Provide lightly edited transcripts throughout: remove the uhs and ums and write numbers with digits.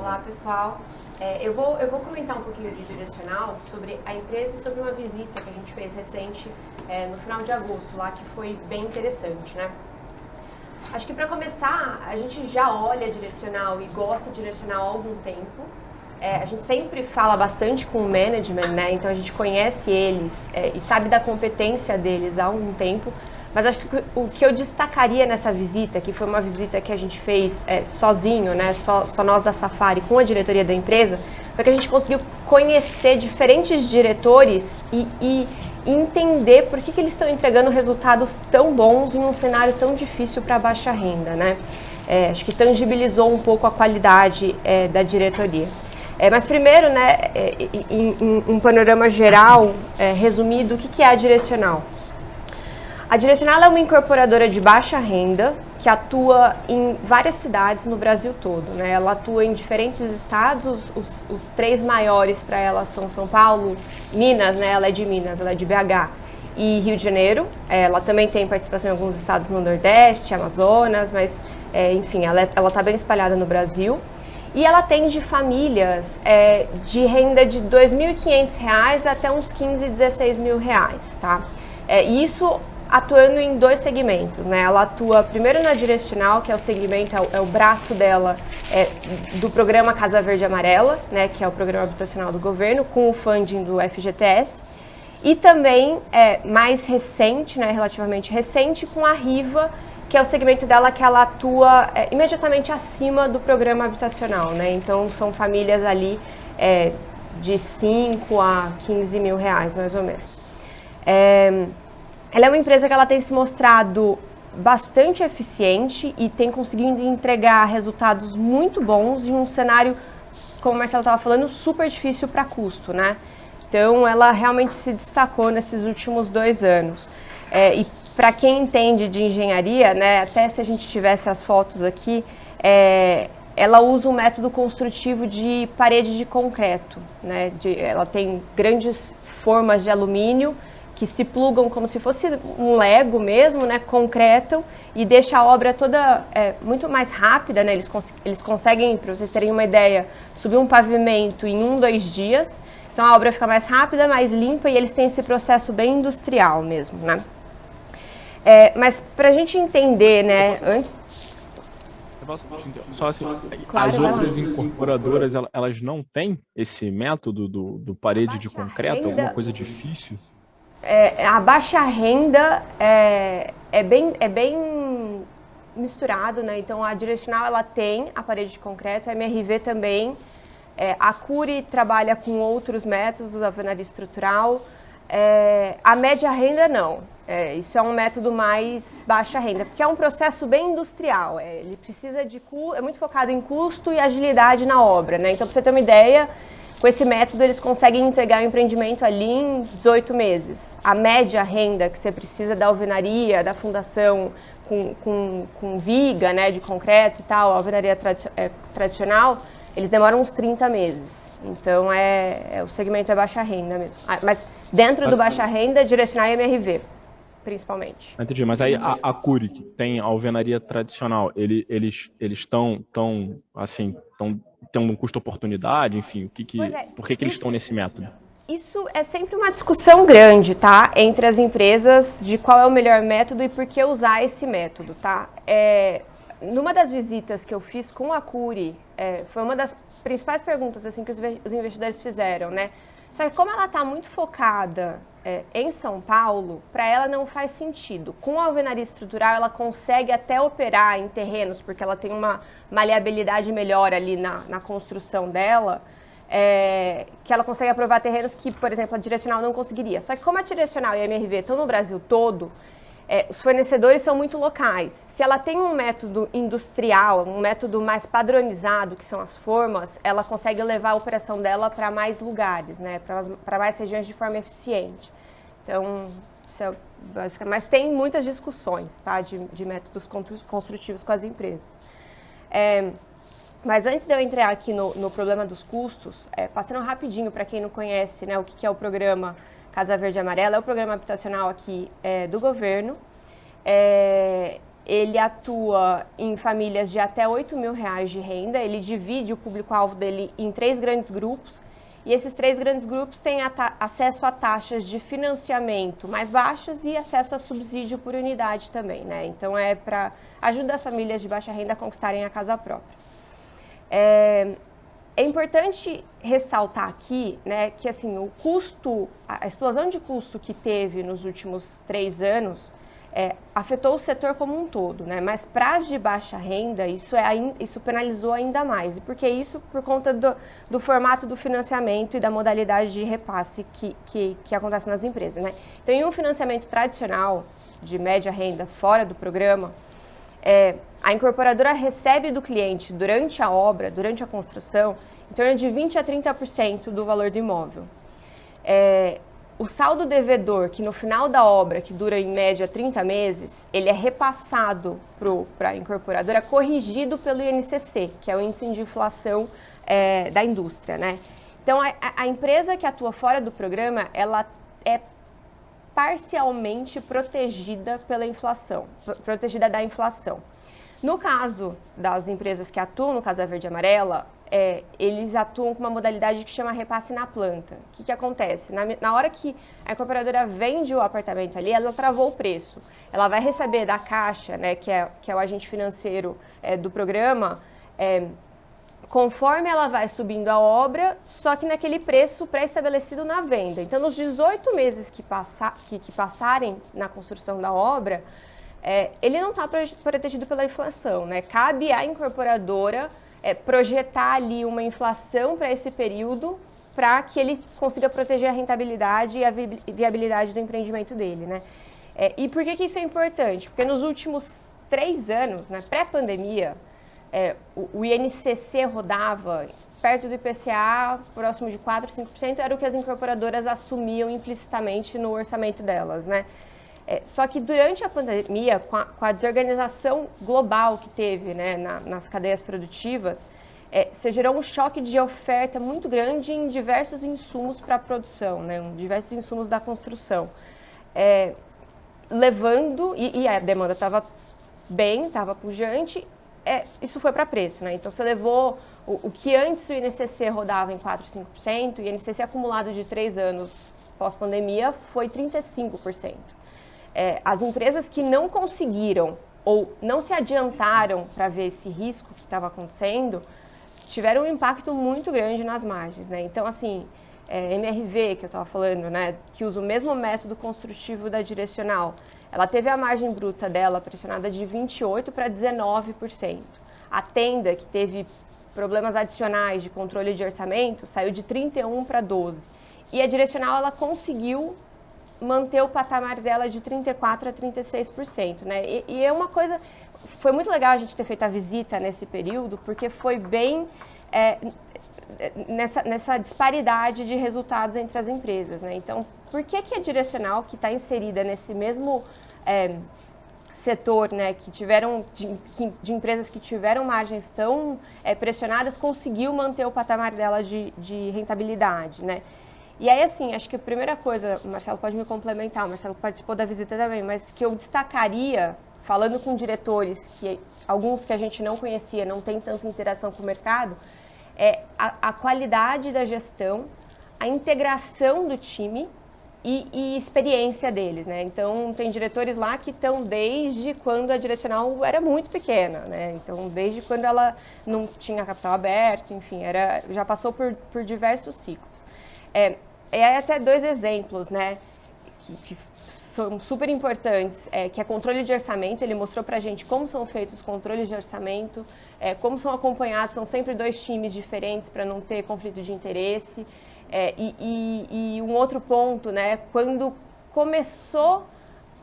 Olá, pessoal. Eu vou comentar um pouquinho de direcional sobre a empresa e sobre uma visita que a gente fez recente no final de agosto, lá que foi bem interessante, né? Acho que para começar, a gente já olha direcional e gosta de direcional há algum tempo. A gente sempre fala bastante com o management, né? Então a gente conhece eles e sabe da competência deles há algum tempo. Mas acho que o que eu destacaria nessa visita, que foi uma visita que a gente fez sozinho, né? Só nós da Safari com a diretoria da empresa, foi que a gente conseguiu conhecer diferentes diretores e entender por que eles estão entregando resultados tão bons em um cenário tão difícil para a baixa renda, né? Acho que tangibilizou um pouco a qualidade da diretoria. Mas primeiro, né, em um panorama geral, resumido, o que é a direcional? A Direcional é uma incorporadora de baixa renda que atua em várias cidades no Brasil todo, né? Ela atua em diferentes estados, os três maiores para ela são São Paulo, Minas, né? Ela é de Minas, ela é de BH, e Rio de Janeiro. Ela também tem participação em alguns estados no Nordeste, Amazonas, mas, enfim, ela está bem espalhada no Brasil. E ela atende famílias de renda de R$ 2.500 até uns R$ 15.000, R$ 16.000, tá? Isso atuando em dois segmentos, né? Ela atua primeiro na direcional, que é o segmento, é o braço dela do programa Casa Verde Amarela, né? Que é o programa habitacional do governo, com o funding do FGTS. E também, mais recente, né? Relativamente recente, com a Riva, que é o segmento dela que ela atua imediatamente acima do programa habitacional, né? Então, são famílias ali de 5 a 15 mil reais, mais ou menos. Ela é uma empresa que ela tem se mostrado bastante eficiente e tem conseguido entregar resultados muito bons em um cenário, como o Marcelo estava falando, super difícil para custo, né? Então, ela realmente se destacou nesses últimos 2 anos. E para quem entende de engenharia, né, até se a gente tivesse as fotos aqui, ela usa um método construtivo de parede de concreto, né? Ela tem grandes formas de alumínio que se plugam como se fosse um Lego mesmo, né, concretam e deixa a obra toda muito mais rápida, né, eles conseguem, para vocês terem uma ideia, subir um pavimento em 1, 2 dias, então a obra fica mais rápida, mais limpa e eles têm esse processo bem industrial mesmo, né. Mas para a gente entender, né, antes... Só assim, claro, as outras incorporadoras, elas não têm esse método do parede de concreto, alguma coisa difícil? A baixa renda é bem misturado, né? Então a Direcional ela tem a parede de concreto, a MRV também, a Cury trabalha com outros métodos, a alvenaria estrutural, a média renda não. Isso é um método mais baixa renda, porque é um processo bem industrial. Ele precisa é muito focado em custo e agilidade na obra, né? Então, para você ter uma ideia, com esse método eles conseguem entregar o empreendimento ali em 18 meses. A média renda que você precisa da alvenaria, da fundação com viga, né, de concreto e tal, a alvenaria tradicional, eles demoram uns 30 meses. Então, o segmento é baixa renda mesmo. Mas dentro do baixa renda, Direcional e MRV, principalmente. Entendi, mas aí a Cury, que tem a alvenaria tradicional, eles estão assim, têm um custo-oportunidade, enfim, por que eles estão nesse método? Isso é sempre uma discussão grande, tá? Entre as empresas de qual é o melhor método e por que usar esse método, tá? Numa das visitas que eu fiz com a Cury, foi uma das principais perguntas assim, que os investidores fizeram, né? Só que como ela está muito focada em São Paulo, para ela não faz sentido. Com a alvenaria estrutural, ela consegue até operar em terrenos, porque ela tem uma maleabilidade melhor ali na construção dela, que ela consegue aprovar terrenos que, por exemplo, a Direcional não conseguiria. Só que como a Direcional e a MRV estão no Brasil todo, os fornecedores são muito locais. Se ela tem um método industrial, um método mais padronizado, que são as formas, ela consegue levar a operação dela para mais lugares, né? Para mais regiões de forma eficiente. Então, isso é basicamente. Mas tem muitas discussões, tá? De métodos construtivos com as empresas. Mas antes de eu entrar aqui no problema dos custos, passando rapidinho para quem não conhece, né, o que é o programa Casa Verde Amarela, é o programa habitacional aqui do governo. ele atua em famílias de até R$ 8.000 de renda, ele divide o público-alvo dele em 3 grandes grupos, e esses 3 grandes grupos têm acesso a taxas de financiamento mais baixas e acesso a subsídio por unidade também, né? Então é para ajudar as famílias de baixa renda a conquistarem a casa própria. É importante ressaltar aqui, né, que assim, o custo, a explosão de custo que teve nos últimos 3 anos afetou o setor como um todo, né? Mas para as de baixa renda, isso penalizou ainda mais. E por que isso? Por conta do formato do financiamento e da modalidade de repasse que acontece nas empresas, né? Então, em um financiamento tradicional de média renda fora do programa, a incorporadora recebe do cliente durante a obra, durante a construção, em torno de 20% a 30% do valor do imóvel. O saldo devedor, que no final da obra, que dura em média 30 meses, ele é repassado para a incorporadora, corrigido pelo INCC, que é o Índice de Inflação da indústria, né? Então, a empresa que atua fora do programa, ela é parcialmente protegida pela inflação, protegida da inflação. No caso das empresas que atuam no Casa Verde e Amarela, eles atuam com uma modalidade que chama repasse na planta. O que acontece? Na hora que a incorporadora vende o apartamento ali, ela travou o preço. Ela vai receber da Caixa, né, que é o agente financeiro do programa, conforme ela vai subindo a obra, só que naquele preço pré-estabelecido na venda. Então, nos 18 meses que passarem na construção da obra, ele não está protegido pela inflação, né? Cabe à incorporadora projetar ali uma inflação para esse período para que ele consiga proteger a rentabilidade e a viabilidade do empreendimento dele, né? E por que isso é importante? Porque nos últimos 3 anos, né, pré-pandemia, o INCC rodava perto do IPCA, próximo de 4%, 5%, era o que as incorporadoras assumiam implicitamente no orçamento delas, né? Só que durante a pandemia, com a desorganização global que teve, né, nas cadeias produtivas, se gerou um choque de oferta muito grande em diversos insumos para a produção, né, diversos insumos da construção, levando, e a demanda estava bem, estava pujante, isso foi para preço, né? Então, você levou o que antes o INCC rodava em 4%, 5%, e o INCC acumulado de 3 anos pós-pandemia foi 35%. As empresas que não conseguiram ou não se adiantaram para ver esse risco que estava acontecendo, tiveram um impacto muito grande nas margens, né? Então, assim, MRV, que eu estava falando, né, que usa o mesmo método construtivo da Direcional, ela teve a margem bruta dela pressionada de 28% para 19%. A Tenda, que teve problemas adicionais de controle de orçamento, saiu de 31% para 12%. E a Direcional, ela conseguiu manter o patamar dela de 34% a 36%, né? E é uma coisa... Foi muito legal a gente ter feito a visita nesse período, porque foi bem nessa disparidade de resultados entre as empresas, né? Então, por que a Direcional, que está inserida nesse mesmo setor, né, que tiveram de empresas que tiveram margens tão pressionadas, conseguiu manter o patamar dela de rentabilidade, né? E aí, assim, acho que a primeira coisa, o Marcelo pode me complementar, o Marcelo participou da visita também, mas que eu destacaria, falando com diretores, alguns que a gente não conhecia, não tem tanta interação com o mercado, a qualidade da gestão, a integração do time e experiência deles, né? Então, tem diretores lá que estão desde quando a Direcional era muito pequena, né? Então, desde quando ela não tinha capital aberto, enfim, já passou por diversos ciclos. Até 2 exemplos, né, que são super importantes, que é controle de orçamento. Ele mostrou pra gente como são feitos os controles de orçamento, como são acompanhados, são sempre 2 times diferentes para não ter conflito de interesse. E um outro ponto, né, quando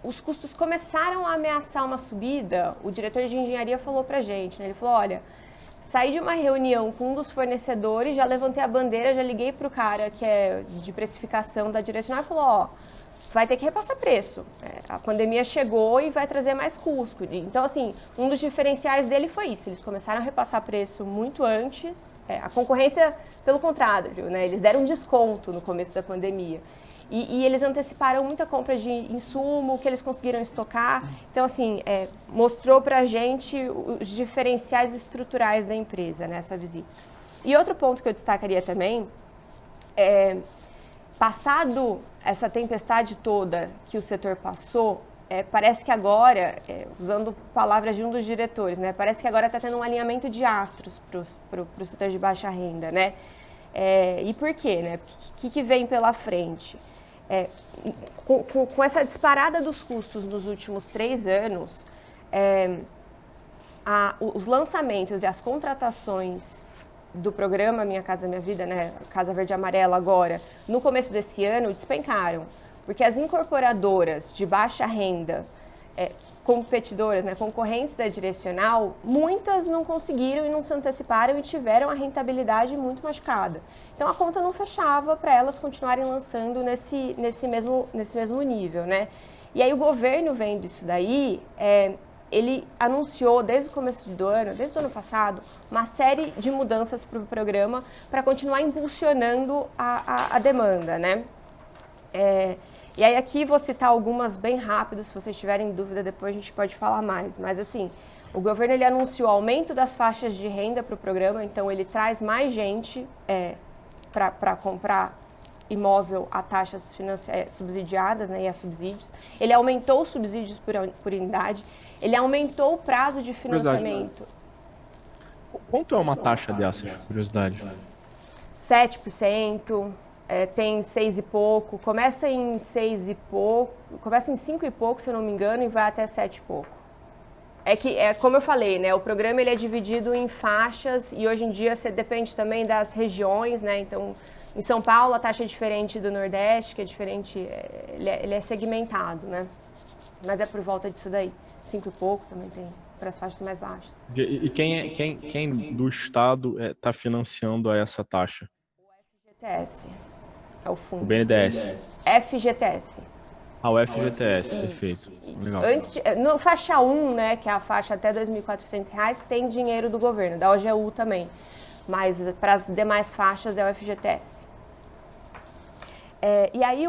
os custos começaram a ameaçar uma subida, o diretor de engenharia falou pra gente, né, ele falou, olha, saí de uma reunião com um dos fornecedores, já levantei a bandeira, já liguei para o cara que é de precificação da Direcional e falou, vai ter que repassar preço. A pandemia chegou e vai trazer mais custo. Então, assim, um dos diferenciais dele foi isso. Eles começaram a repassar preço muito antes. A concorrência, pelo contrário, né? Eles deram um desconto no começo da pandemia. E eles anteciparam muita compra de insumo, que eles conseguiram estocar. Então, assim, mostrou para a gente os diferenciais estruturais da empresa nessa visita. E outro ponto que eu destacaria também passado essa tempestade toda que o setor passou, parece que agora, usando palavras de um dos diretores, né, parece que agora está tendo um alinhamento de astros para o setor de baixa renda, né? E por quê, né? O que vem pela frente? Com essa disparada dos custos nos últimos 3 anos, os lançamentos e as contratações do programa Minha Casa Minha Vida, né, Casa Verde e Amarela agora, no começo desse ano, despencaram. Porque as incorporadoras de baixa renda, competidoras, né, concorrentes da Direcional, muitas não conseguiram e não se anteciparam e tiveram a rentabilidade muito machucada. Então a conta não fechava para elas continuarem lançando nesse mesmo nível, né? E aí o governo, vendo isso daí, ele anunciou desde o começo do ano, desde o ano passado, uma série de mudanças para o programa para continuar impulsionando a demanda, né? E aí aqui vou citar algumas bem rápido, se vocês tiverem dúvida depois a gente pode falar mais. Mas assim, o governo ele anunciou o aumento das faixas de renda para o programa, então ele traz mais gente para comprar imóvel a taxas subsidiadas, né, e a subsídios. Ele aumentou os subsídios por unidade, ele aumentou o prazo de financiamento. Quanto é uma taxa dessas, curiosidade? 7%. Tem 6 e pouco, começa em 6 e pouco, começa em 5 e pouco, se eu não me engano, e vai até 7 e pouco. Como eu falei, né, o programa ele é dividido em faixas e hoje em dia você depende também das regiões, né, então em São Paulo a taxa é diferente do Nordeste, que é diferente, ele é segmentado, né, mas é por volta disso daí, 5 e pouco também tem para as faixas mais baixas. E quem do Estado está financiando a essa taxa? O FGTS. É o fundo. O BNDES. FGTS. O FGTS, isso, perfeito. Legal. No faixa 1, né, que é a faixa até R$ 2.400, tem dinheiro do governo, da OGU também. Mas para as demais faixas é o FGTS. E aí,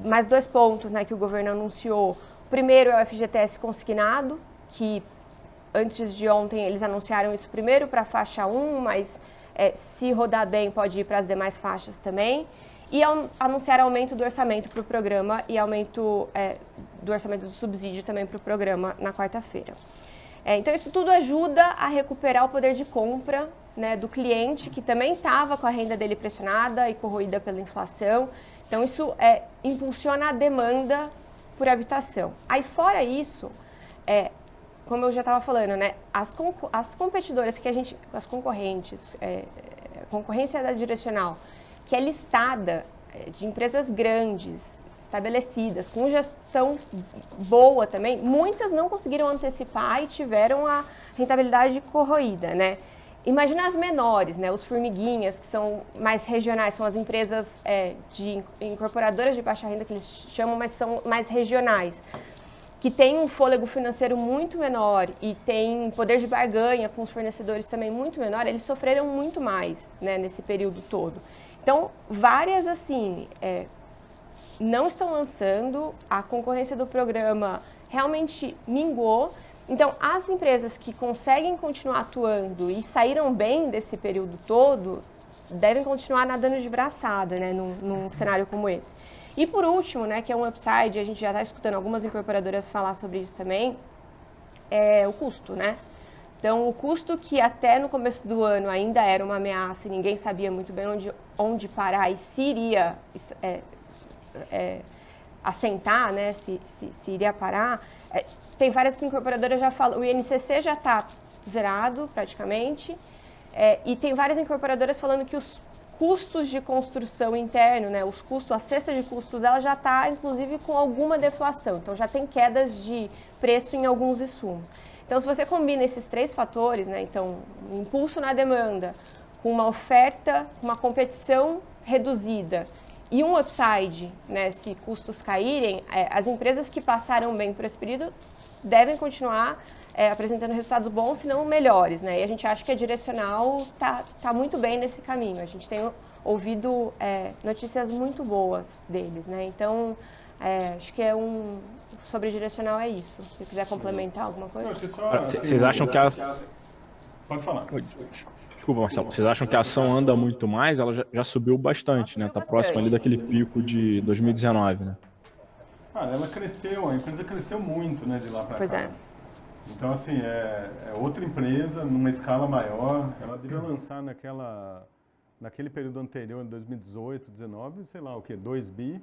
mais 2 pontos, né, que o governo anunciou. O primeiro é o FGTS consignado, que antes de ontem eles anunciaram isso primeiro para a faixa 1, mas se rodar bem, pode ir para as demais faixas também. E anunciar aumento do orçamento para o programa e aumento do orçamento do subsídio também para o programa na quarta-feira. Então, isso tudo ajuda a recuperar o poder de compra, né, do cliente, que também estava com a renda dele pressionada e corroída pela inflação. Então, isso impulsiona a demanda por habitação. Aí, fora isso, como eu já estava falando, né, as competidoras as concorrentes, concorrência da Direcional, que é listada de empresas grandes, estabelecidas, com gestão boa também, muitas não conseguiram antecipar e tiveram a rentabilidade corroída, né? Imagina as menores, né, os formiguinhas, que são mais regionais, são as empresas de incorporadoras de baixa renda que eles chamam, mas são mais regionais, que tem um fôlego financeiro muito menor e tem poder de barganha com os fornecedores também muito menor, eles sofreram muito mais, né, nesse período todo. Então, várias, assim, não estão lançando, a concorrência do programa realmente minguou. Então, as empresas que conseguem continuar atuando e saíram bem desse período todo, devem continuar nadando de braçada, né, num cenário como esse. E por último, né, que é um upside, a gente já está escutando algumas incorporadoras falar sobre isso também, é o custo, né? Então, o custo que até no começo do ano ainda era uma ameaça e ninguém sabia muito bem onde parar e se iria assentar, né, se iria parar, tem várias incorporadoras já falam, o INCC já está zerado praticamente, e tem várias incorporadoras falando que os custos de construção interno, né, os custos, a cesta de custos, ela já está, inclusive, com alguma deflação. Então, já tem quedas de preço em alguns insumos. Então, se você combina esses 3 fatores, né, então, um impulso na demanda, com uma oferta, uma competição reduzida E um upside, né, se custos caírem, as empresas que passaram bem por esse período devem continuar apresentando resultados bons, se não melhores, né? E a gente acha que a Direcional tá muito bem nesse caminho. A gente tem ouvido notícias muito boas deles, né? Então, acho que sobre a Direcional é isso. Se quiser complementar alguma coisa. Vocês acham que Pode falar. Desculpa, Marcelo. Vocês acham que a ação anda muito mais? Ela já subiu bastante, né? Está próxima ali daquele pico de 2019, né? Ela cresceu, a empresa cresceu muito, né, de lá para cá. Pois é. Então, assim, é outra empresa, numa escala maior. Ela devia lançar naquele período anterior, em 2018, 2019, sei lá o quê, 2 bi.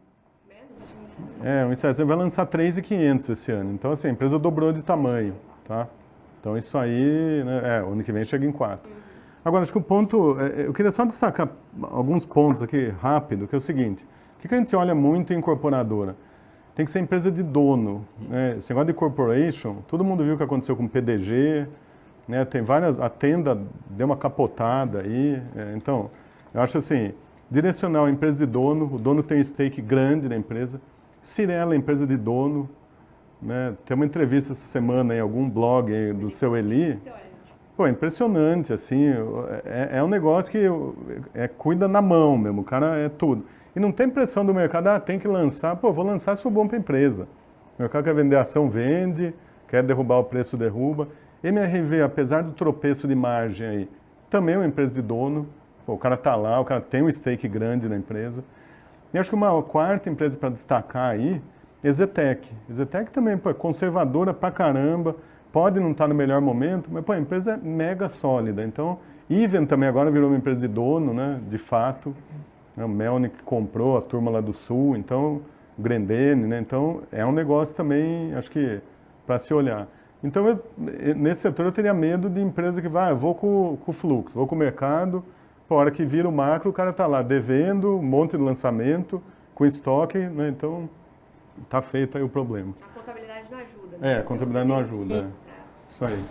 Você vai lançar 3.500 esse ano. Então, assim, a empresa dobrou de tamanho, tá? Então, isso aí, né, o ano que vem chega em 4. Agora, acho que o ponto, eu queria só destacar alguns pontos aqui, rápido, que é o seguinte. O que a gente olha muito em incorporadora? Tem que ser empresa de dono, né? Esse negócio de corporation, todo mundo viu o que aconteceu com o PDG, né? Tem várias, a Tenda deu uma capotada aí, então, eu acho assim, Direcional é empresa de dono, o dono tem stake grande na empresa, Cyrela é empresa de dono, né? Tem uma entrevista essa semana em algum blog aí do seu Eli, pô, é impressionante, assim, é um negócio que cuida na mão mesmo, o cara é tudo. E não tem pressão do mercado, tem que lançar, vou lançar se for bom para a empresa. O mercado quer vender ação, vende, quer derrubar o preço, derruba. MRV, apesar do tropeço de margem aí, também é uma empresa de dono, o cara está lá, o cara tem um stake grande na empresa. E acho que uma quarta empresa para destacar aí é Zetec. Zetec também é conservadora pra caramba, pode não estar no melhor momento, mas a empresa é mega sólida. Então, Even também agora virou uma empresa de dono, né, de fato. O Melnick comprou a turma lá do Sul, então, o Grendene, né? Então, é um negócio também, acho que, para se olhar. Então, nesse setor eu teria medo de empresa que vai, vou com o fluxo, vou com o mercado, a hora que vira o macro, o cara está lá devendo, um monte de lançamento, com estoque, né? Então, está feito aí o problema. A contabilidade não ajuda. Né? A contabilidade não ajuda. Isso aí.